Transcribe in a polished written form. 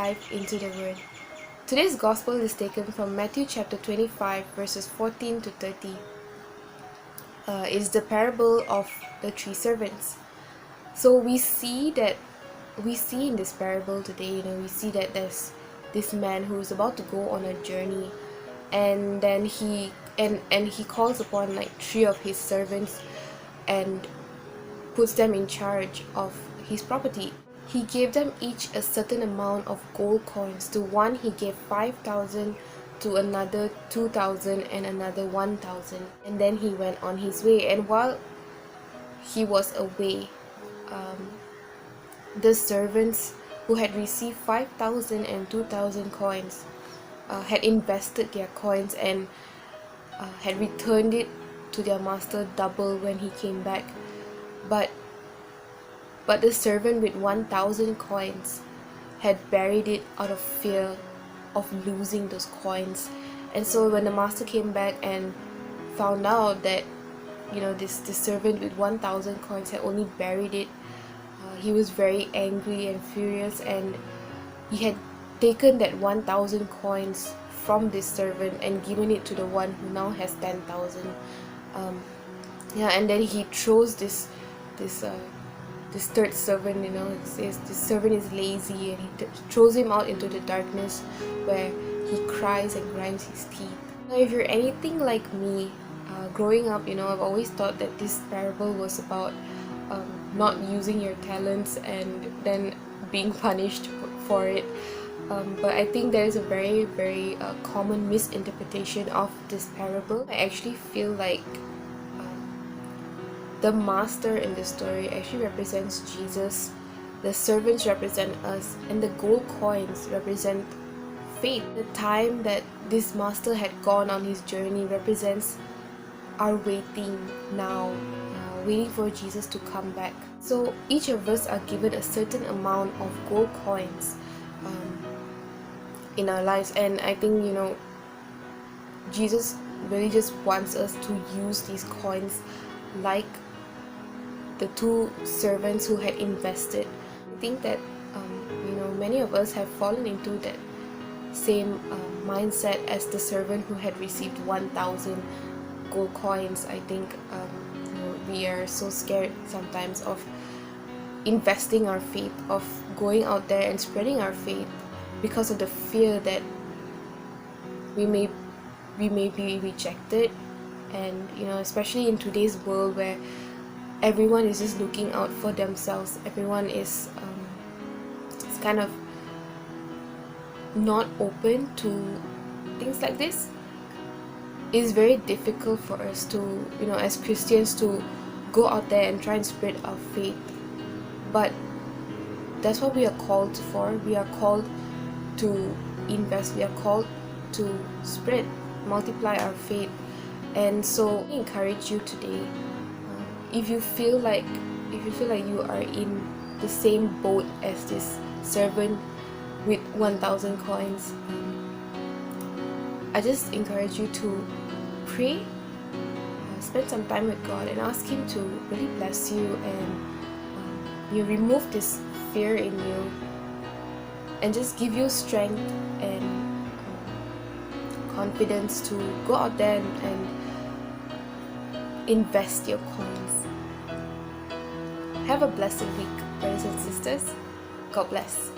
dive into the word. Today's gospel is taken from Matthew chapter 25 verses 14 to 30. It's the parable of the three servants. So we see in this parable today, we see that there's this man who is about to go on a journey, and then he calls upon like three of his servants and puts them in charge of his property. He gave them each a certain amount of gold coins. To one he gave 5,000, to another 2,000, and another 1,000. And then he went on his way. And while he was away, the servants who had received 5,000 and 2,000 coins had invested their coins and had returned it to their master double when he came back. But the servant with 1,000 coins had buried it out of fear of losing those coins. And so when the master came back and found out that this servant with 1,000 coins had only buried it, he was very angry and furious, and he had taken that 1,000 coins from this servant and given it to the one who now has 10,000. And then he throws this third servant, says this servant is lazy, and he throws him out into the darkness where he cries and grinds his teeth. Now, if you're anything like me, growing up, I've always thought that this parable was about not using your talents and then being punished for it. But I think there is a very, very common misinterpretation of this parable. I actually feel like the master in the story actually represents Jesus, the servants represent us, and the gold coins represent faith. The time that this master had gone on his journey represents our waiting now, waiting for Jesus to come back. So each of us are given a certain amount of gold coins in our lives, and I think Jesus really just wants us to use these coins like the two servants who had invested. I think that many of us have fallen into that same mindset as the servant who had received 1,000 gold coins. I think we are so scared sometimes of investing our faith, of going out there and spreading our faith, because of the fear that we may be rejected. And especially in today's world where everyone is just looking out for themselves, everyone is kind of not open to things like this. It's very difficult for us to as Christians to go out there and try and spread our faith. But that's what we are called for. We are called to invest, we are called to spread, multiply our faith. And so I encourage you today, if you feel like you are in the same boat as this servant with 1,000 coins, I just encourage you to pray, spend some time with God and ask Him to really bless you and you remove this fear in you and just give you strength and confidence to go out there and invest your coins. Have a blessed week, brothers and sisters. God bless.